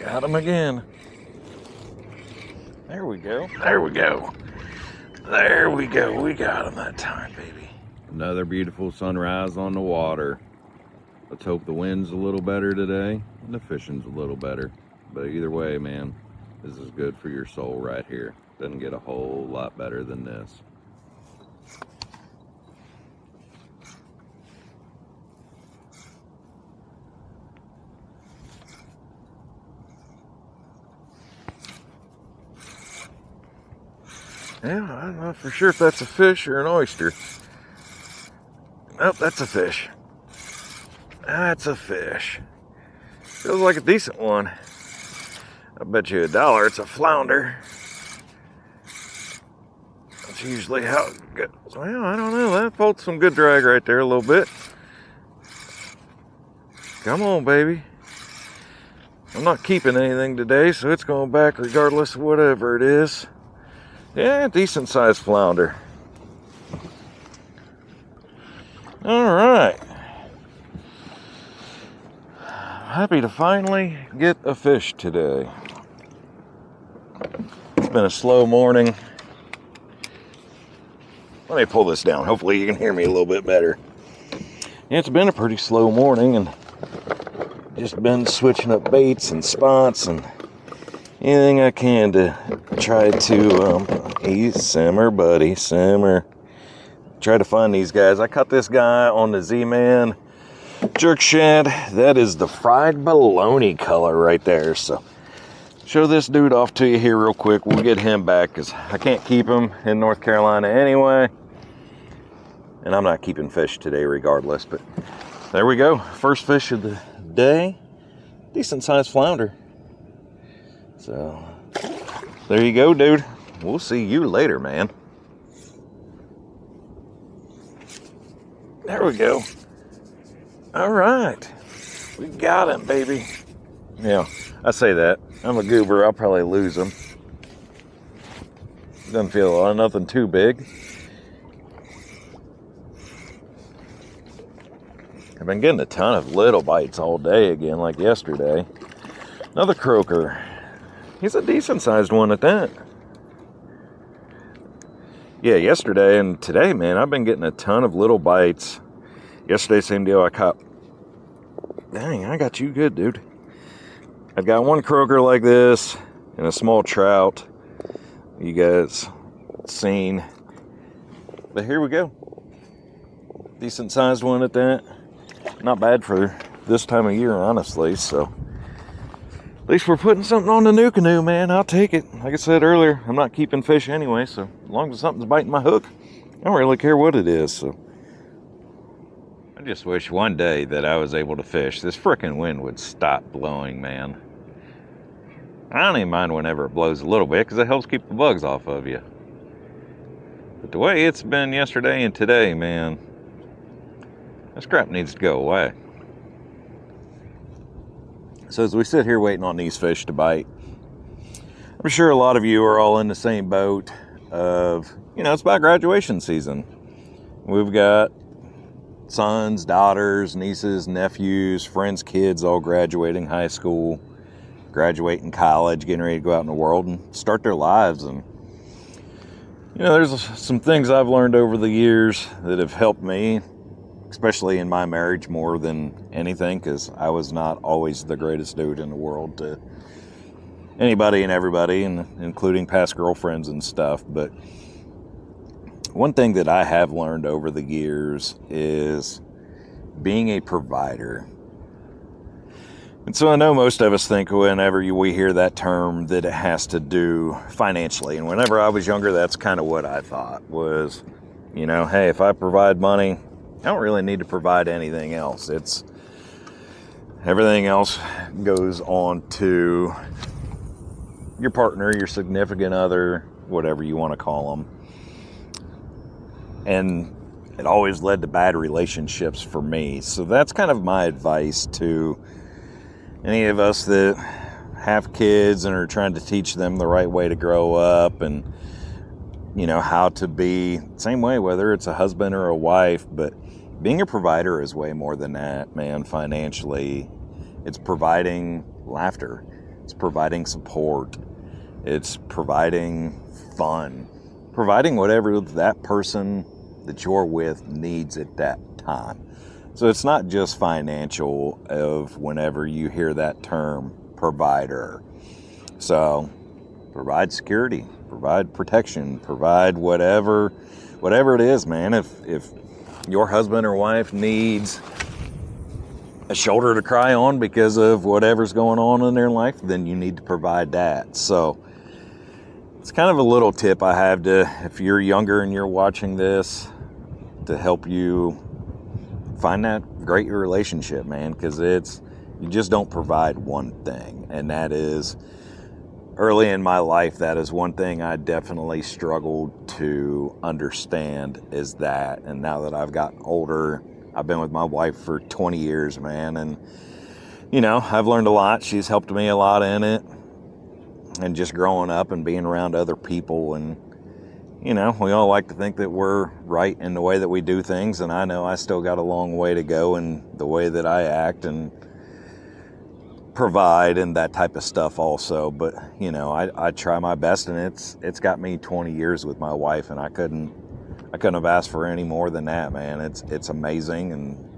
Got him again. There we go. There we go. There we go. We got him that time, baby. Another beautiful sunrise on the water. Let's hope the wind's a little better today and the fishing's a little better. But either way, man, this is good for your soul right here. Doesn't get a whole lot better than this. Yeah, I'm not for sure if that's a fish or an oyster. Nope, that's a fish. That's a fish. Feels like a decent one. I bet you $1 it's a flounder. That's usually how it goes. Well, I don't know. That pulled some good drag right there a little bit. Come on, baby. I'm not keeping anything today, so it's going back regardless of whatever it is. Yeah, decent sized flounder. All right. Happy to finally get a fish today. It's been a slow morning. Let me pull this down. Hopefully you can hear me a little bit better. Yeah, it's been a pretty slow morning and just been switching up baits and spots and anything I can to try to simmer, buddy, simmer. Try to find these guys. I caught this guy on the Z-Man jerk shad. That is the fried bologna color right there. So show this dude off to you here real quick. We'll get him back because I can't keep him in North Carolina anyway. And I'm not keeping fish today regardless. But there we go. First fish of the day. Decent sized flounder. So there you go, dude. We'll see you later, man. There we go. All right. We got him, baby. Yeah, I say that. I'm a goober. I'll probably lose him. Doesn't feel nothing too big. I've been getting a ton of little bites all day again, like yesterday. Another croaker. He's a decent sized one at that. Yeah, yesterday and today, man, I've been getting a ton of little bites. Yesterday, same deal, I caught. Dang, I got you good, dude. I've got one croaker like this and a small trout. You guys seen. But here we go. Decent sized one at that. Not bad for this time of year, honestly, so. At least we're putting something on the new canoe, man. I'll take it. Like I said earlier, I'm not keeping fish anyway, so as long as something's biting my hook, I don't really care what it is, so. I just wish one day that I was able to fish. This frickin' wind would stop blowing, man. I don't even mind whenever it blows a little bit because it helps keep the bugs off of you. But the way it's been yesterday and today, man, this crap needs to go away. So as we sit here waiting on these fish to bite, I'm sure a lot of you are all in the same boat of, it's about graduation season. We've got sons, daughters, nieces, nephews, friends' kids all graduating high school, graduating college, getting ready to go out in the world and start their lives. And, there's some things I've learned over the years that have helped me, especially in my marriage more than anything, because I was not always the greatest dude in the world to anybody and everybody, and including past girlfriends and stuff. But one thing that I have learned over the years is being a provider. And so I know most of us think whenever we hear that term that it has to do financially. And whenever I was younger, that's kind of what I thought was, hey, if I provide money, I don't really need to provide anything else. It's everything else goes on to your partner, your significant other, whatever you want to call them. And it always led to bad relationships for me. So that's kind of my advice to any of us that have kids and are trying to teach them the right way to grow up and, how to be same way, whether it's a husband or a wife. But being a provider is way more than that, man. Financially, it's providing laughter. It's It's providing support. It's providing fun. Providing whatever that person that you're with needs at that time. So it's not just financial of whenever you hear that term, provider. So provide security, provide protection, provide whatever it is, man. If your husband or wife needs a shoulder to cry on because of whatever's going on in their life, then you need to provide that. So it's kind of a little tip I have to, if you're younger and you're watching this, to help you find that great relationship, man, because you just don't provide one thing. And that is, early in my life, that is one thing I definitely struggled to understand, is that. And now that I've gotten older, I've been with my wife for 20 years, man, and I've learned a lot. She's helped me a lot in it, and just growing up and being around other people. And we all like to think that we're right in the way that we do things, and I know I still got a long way to go in the way that I act and provide and that type of stuff also. But I try my best, and it's got me 20 years with my wife, and I couldn't have asked for any more than that, man. It's amazing. And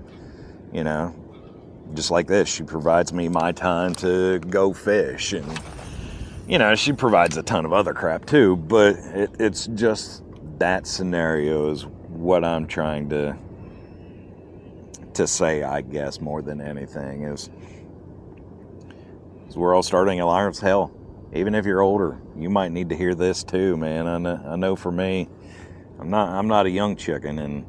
just like this, she provides me my time to go fish, and she provides a ton of other crap too, but it's just that scenario is what I'm trying to say, I guess, more than anything, is we're all starting a life of hell. Even if you're older, you might need to hear this too, man. I know for me, I'm not a young chicken, and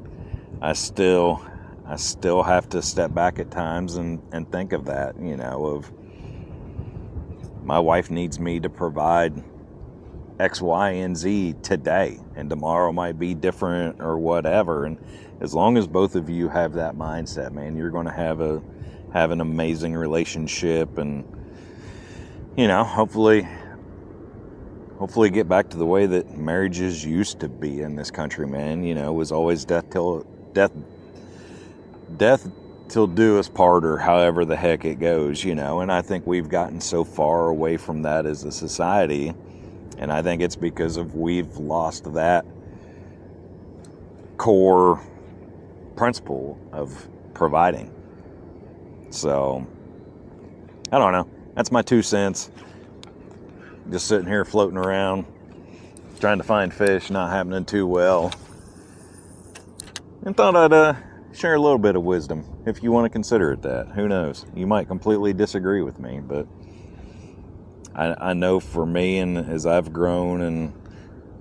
I still have to step back at times and think of that, of my wife needs me to provide X, Y, and Z today, and tomorrow might be different or whatever. And as long as both of you have that mindset, man, you're going to have an amazing relationship, and hopefully get back to the way that marriages used to be in this country, man. It was always death till do us part, or however the heck it goes, and I think we've gotten so far away from that as a society, and I think it's because we've lost that core principle of providing. So I don't know, that's my 2 cents. Just sitting here floating around trying to find fish, not happening too well, and thought I'd share a little bit of wisdom, if you want to consider it that. Who knows? You might completely disagree with me, but I know for me, and as I've grown and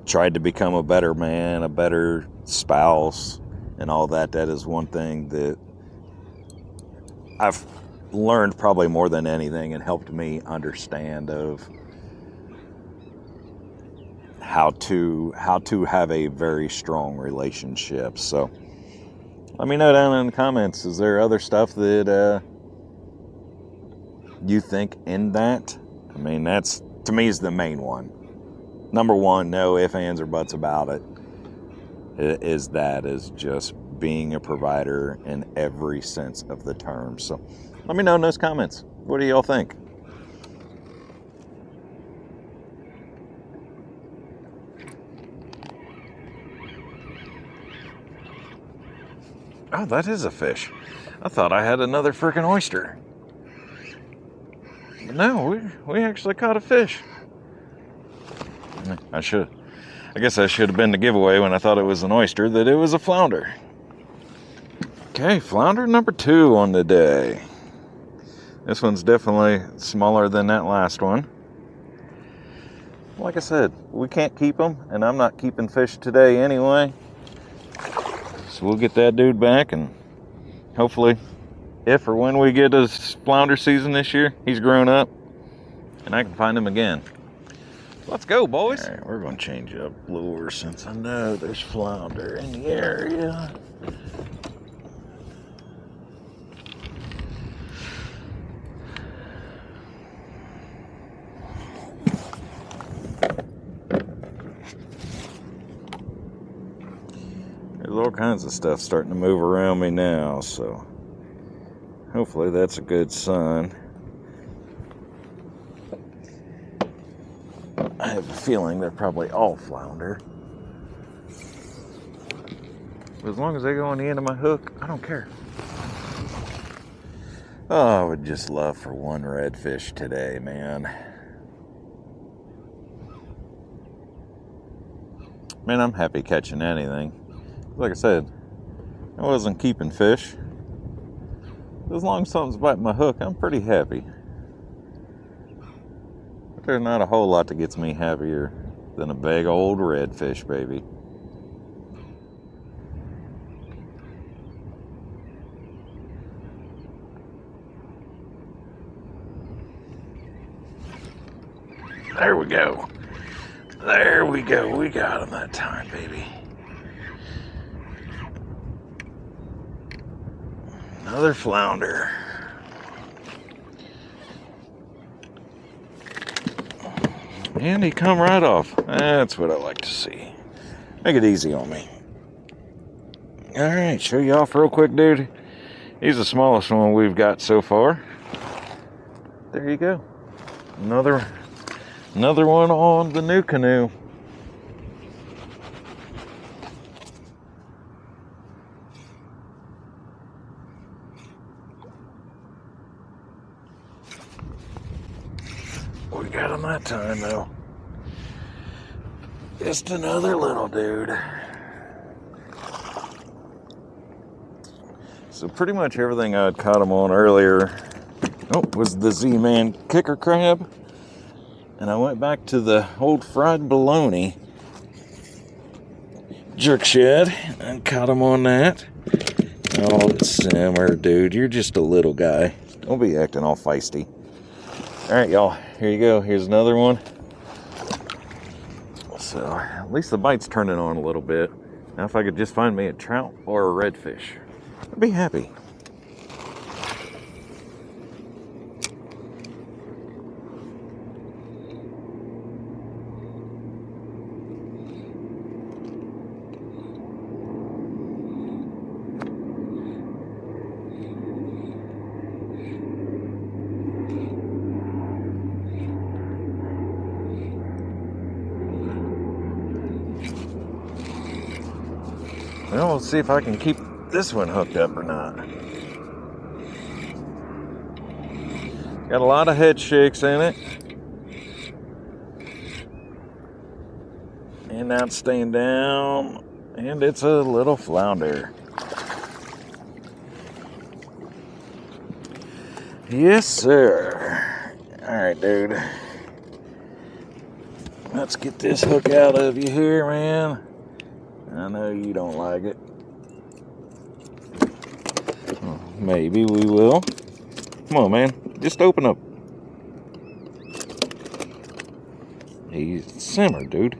tried to become a better man, a better spouse, and all that, that is one thing that I've learned probably more than anything, and helped me understand of how to have a very strong relationship. So let me know down in the comments, is there other stuff that you think in that? I mean, that's, to me, is the main one. Number one, no ifs, ands, or buts about it, is just being a provider in every sense of the term. So let me know in those comments. What do y'all think? Oh, that is a fish. I thought I had another freaking oyster. But no, we actually caught a fish. I guess I should have been the giveaway when I thought it was an oyster, that it was a flounder. Okay, flounder number 2 on the day. This one's definitely smaller than that last one. Like I said, we can't keep them, and I'm not keeping fish today anyway. So we'll get that dude back, and hopefully, if or when we get a flounder season this year, he's grown up, and I can find him again. Let's go, boys. All right, we're going to change up lure since I know there's flounder in the area. There's all kinds of stuff starting to move around me now, so hopefully that's a good sign. have a feeling they're probably all flounder. But as long as they go on the end of my hook, I don't care. Oh, I would just love for one redfish today, man. Man, I'm happy catching anything. Like I said, I wasn't keeping fish. As long as something's biting my hook, I'm pretty happy. But there's not a whole lot that gets me happier than a big old redfish, baby. There we go. There we go. We got him that time, baby. Another flounder. And he come right off. That's what I like to see. Make it easy on me. Alright, show you off real quick, dude. He's the smallest one we've got so far. There you go. Another one on the new canoe. We got him that time, though. Just another little dude. So pretty much everything I had caught him on earlier was the Z-Man kicker crab. And I went back to the old fried bologna jerk shed and caught him on that. Oh, simmer, dude. You're just a little guy. Don't be acting all feisty. All right, y'all. Here you go. Here's another one. So at least the bite's turning on a little bit. Now if I could just find me a trout or a redfish, I'd be happy. Well, we'll see if I can keep this one hooked up or not. Got a lot of head shakes in it. And now it's staying down. And it's a little flounder. Yes, sir. Alright, dude. Let's get this hook out of you here, man. I know you don't like it. Well, maybe we will. Come on, man. Just open up. He's simmer, dude.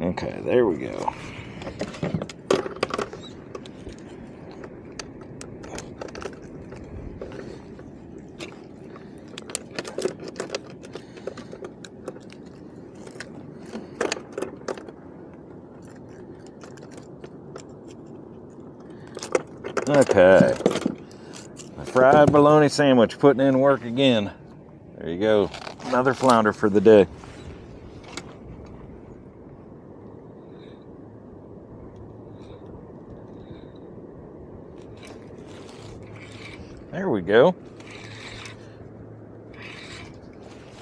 Okay, there we go. Okay, the fried bologna sandwich putting in work again. There you go, another flounder for the day. There we go.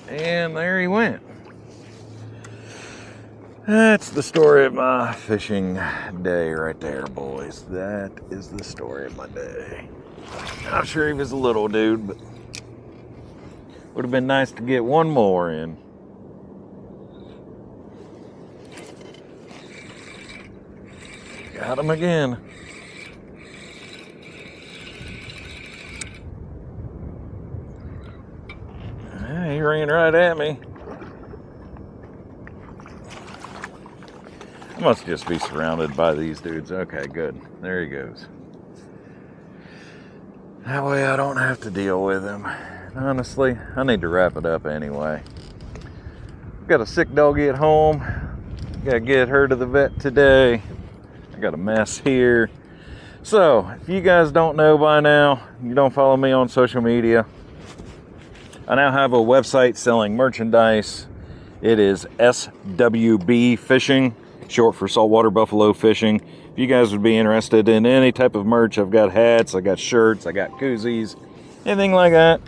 And there he went. That's the story of my fishing day right there, boys. That is the story of my day. I'm sure he was a little dude, but would have been nice to get one more in. Got him again. He ran right at me. I must just be surrounded by these dudes. Okay, good. There he goes. That way I don't have to deal with him. Honestly, I need to wrap it up anyway. I've got a sick doggy at home. Gotta get her to the vet today. I got a mess here. So, if you guys don't know by now, you don't follow me on social media, I now have a website selling merchandise It is SWB Fishing, short for Saltwater Buffalo Fishing. If you guys would be interested in any type of merch, I've got hats, I got shirts, I got koozies, anything like that,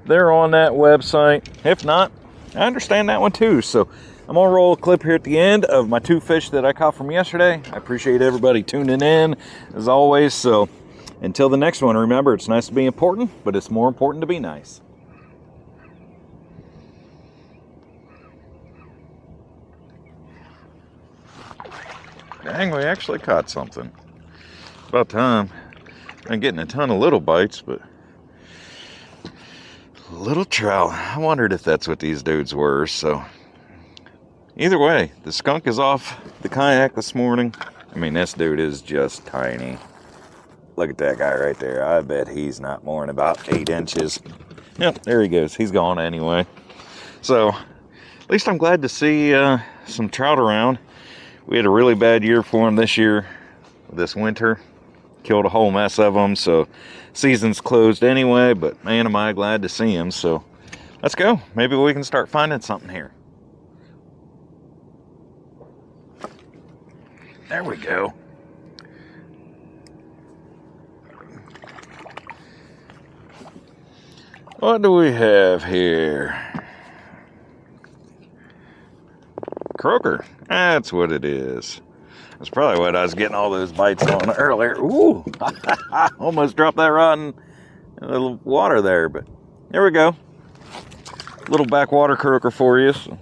they're on that website. If not, I understand that one too. So I'm gonna roll a clip here at the end of my 2 fish that I caught from yesterday. I appreciate everybody tuning in as always. So until the next one, remember, it's nice to be important, but it's more important to be nice. Dang, we actually caught something. About time. I'm getting a ton of little bites, but little trout. I wondered if that's what these dudes were. So either way, the skunk is off the kayak this morning. I mean, this dude is just tiny. Look at that guy right there. I bet he's not more than about 8 inches. Yep, there he goes. He's gone anyway. So at least I'm glad to see some trout around. We had a really bad year for them this winter. Killed a whole mess of them, so season's closed anyway, but man, am I glad to see them. So let's go. Maybe we can start finding something here. There we go. What do we have here? Croaker. That's what it is. That's probably what I was getting all those bites on earlier. Ooh, almost dropped that rod in a little water there, but there we go. Little backwater croaker for you. So